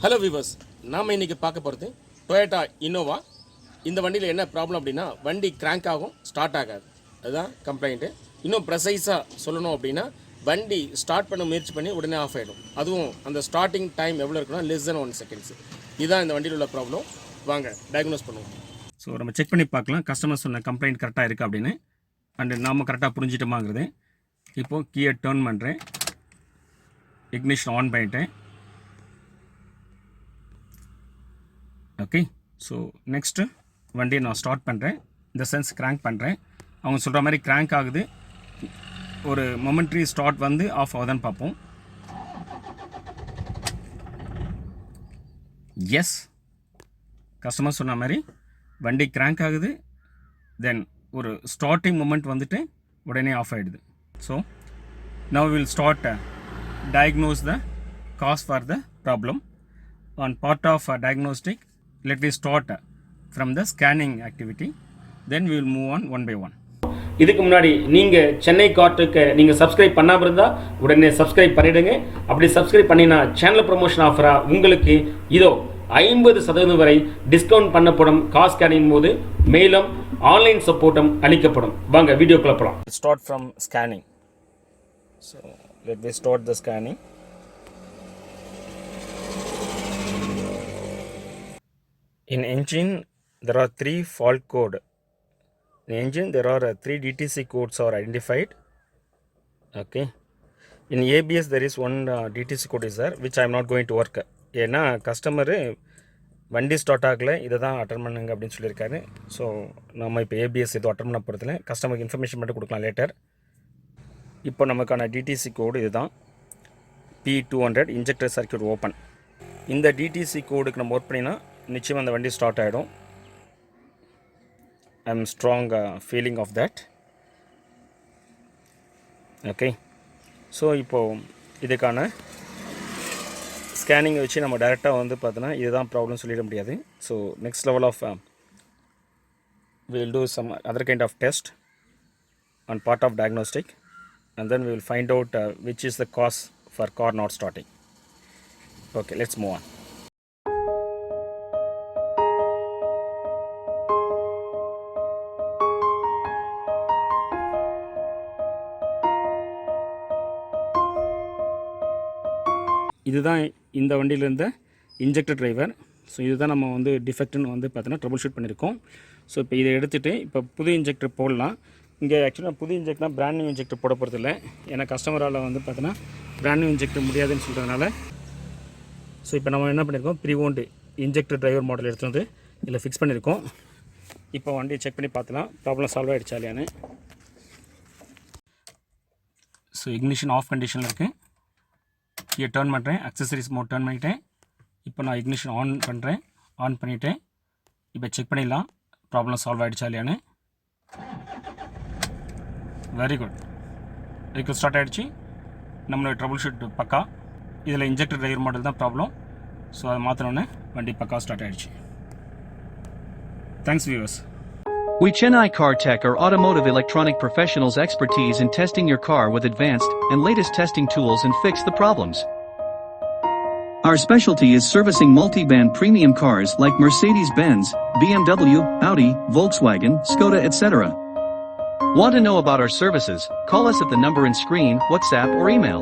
Hello viewers, நாம் இன்றைக்கி பார்க்க போகிறது டொயோட்டா இன்னோவா. இந்த வண்டியில் என்ன ப்ராப்ளம் அப்படின்னா, வண்டி கிராங்க் ஆகும், ஸ்டார்ட் ஆகாது. அதுதான் கம்ப்ளைண்ட்டு. இன்னும் ப்ரெசைஸாக சொல்லணும் அப்படின்னா, வண்டி ஸ்டார்ட் பண்ண முயற்சி பண்ணி உடனே ஆஃப் ஆகிடும். அதுவும் அந்த ஸ்டார்டிங் டைம் எவ்வளோ இருக்குன்னா லெஸ் தென் 1 செகண்ட்ஸ். இதுதான் இந்த வண்டியில் உள்ள ப்ராப்ளம். வாங்க டயக்னோஸ் பண்ணுவோம். ஸோ நம்ம செக் பண்ணி பார்க்கலாம் கஸ்டமர் சொன்ன கம்ப்ளைண்ட் கரெக்டாக இருக்குது அப்படின்னு, அண்டு நாம் கரெக்டாக புரிஞ்சிட்டோமாங்கிறது. இப்போது கீயை டர்ன் பண்ணுறேன், இக்னிஷன் ஆன் பண்ணிட்டேன். ஓகே, ஸோ நெக்ஸ்ட்டு வண்டியை நான் ஸ்டார்ட் பண்ணுறேன், இந்த சென்ஸ் கிராங்க் பண்ணுறேன். அவங்க சொல்கிற மாதிரி கிராங்க் ஆகுது. ஒரு மொமெண்ட்ரி ஸ்டார்ட் வந்து ஆஃப் ஆகுதான்னு பார்ப்போம். எஸ், கஸ்டமர் சொன்ன மாதிரி வண்டி கிராங்க் ஆகுது. தென் ஒரு ஸ்டார்டிங் மொமெண்ட் வந்துட்டு உடனே ஆஃப் ஆகிடுது. So now will start diagnose the cause for the problem. On part of diagnostic, let me start from the scanning activity, then we will move on one by one. இதுக்கு முன்னாடி நீங்கள் சென்னை கார்ட்டுக்கு நீங்கள் subscribe பண்ணாமல் இருந்தால் உடனே subscribe பண்ணிவிடுங்க. அப்படி subscribe பண்ணினா சேனல் ப்ரொமோஷன் ஆஃபராக உங்களுக்கு இதோ 50% வரை டிஸ்கவுண்ட் பண்ணப்படும் கார் ஸ்கேனிங் போது. மேலும் ஆன்லைன் சப்போர்ட்டும் அளிக்கப்படும். வாங்க வீடியோக்குள்ள போகலாம். Start from scanning. So let me start the scanning. In engine there are 3 fault code. In engine there are 3 DTC codes are identified. Okay, in ABS there is one DTC code is there which I am not going to work. ஏன்னா customer வண்டி start ஆகலை, இதை தான் attend பண்ணுங்க அப்படின்னு சொல்லியிருக்காரு. So நம்ம இப்போ ஏபிஎஸ் எதுவும் அட்டன் பண்ண போகிறதுல கஸ்டமருக்கு இன்ஃபர்மேஷன் மட்டும் கொடுக்கலாம் லேட்டர். இப்போ நமக்கான டிடிசி கோடு இதுதான், P200 இன்ஜெக்டர் சர்க்யூட் ஓப்பன். இந்த டிடிசி கோடுக்கு நம்ம ஒர்க் பண்ணினா நிச்சயம் அந்த வண்டி ஸ்டார்ட் ஆகிடும். I am strong feeling of that. Okay, so இப்போது இதுக்கான ஸ்கேனிங்கை வச்சு நம்ம டைரெக்டாக வந்து பார்த்தோன்னா இதுதான் ப்ராப்ளம் சொல்லிட முடியாது. So next level of will do some other kind of test on part of diagnostic. And then we will find out which is the cause for car not starting. Okay, let's move on. இதுதான் இந்த வண்டியில் இருந்த injector driver. So இதுதான் நம்ம வந்து டிஃபெக்ட்னு வந்து பார்த்தோன்னா trouble shoot பண்ணியிருக்கோம். ஸோ இப்போ இதை எடுத்துகிட்டு இப்போ புது இன்ஜெக்டர் போடலாம். இங்கே ஆக்சுவலாக புது இன்ஜெக்டர்னால் பிராண்ட் நியூ இன்ஜெக்டர் போட போகிறதில்ல. ஏன்னா கஸ்டமரால் வந்து பார்த்தோன்னா பிராண்ட் நியூ இன்ஜெக்டர் முடியாதுன்னு சொல்கிறதுனால ஸோ இப்போ நம்ம என்ன பண்ணியிருக்கோம், pre owned injector driver model எடுத்து வந்து இதில் ஃபிக்ஸ் பண்ணியிருக்கோம். இப்போ வண்டியை செக் பண்ணி பார்த்துலாம் ப்ராப்ளம் சால்வ் ஆகிடுச்சா இல்லையான்னு. ஸோ இக்னிஷன் ஆஃப் கண்டிஷனில் இருக்குது. கீழே டர்ன் பண்ணுறேன், அக்சசரிஸ் மோட் டர்ன் பண்ணிவிட்டேன். இப்போ நான் இக்னிஷன் ஆன் பண்ணுறேன், ஆன் பண்ணிவிட்டேன். இப்போ செக் பண்ணிடலாம் ப்ராப்ளம் சால்வ் ஆகிடுச்சா இல்லையான்னு. வெரி குட், இதுக்கு ஸ்டார்ட் ஆகிடுச்சு. நம்மளோட ட்ரபிள் ஷூட் பக்கா. இதில் இன்ஜெக்டர் டிரைவர் மாடல் தான் ப்ராப்ளம். ஸோ அதை மாற்றினோன்னே வண்டி பக்கா ஸ்டார்ட் ஆகிடுச்சு. Thanks viewers. We CHENNAI CAR-TECH are automotive electronic professionals expertise in testing your car with advanced and latest testing tools and fix the problems. Our specialty is servicing multi-band premium cars like Mercedes-Benz, BMW, Audi, Volkswagen, Skoda etc. Want to know about our services? Call us at the number in screen, WhatsApp or email.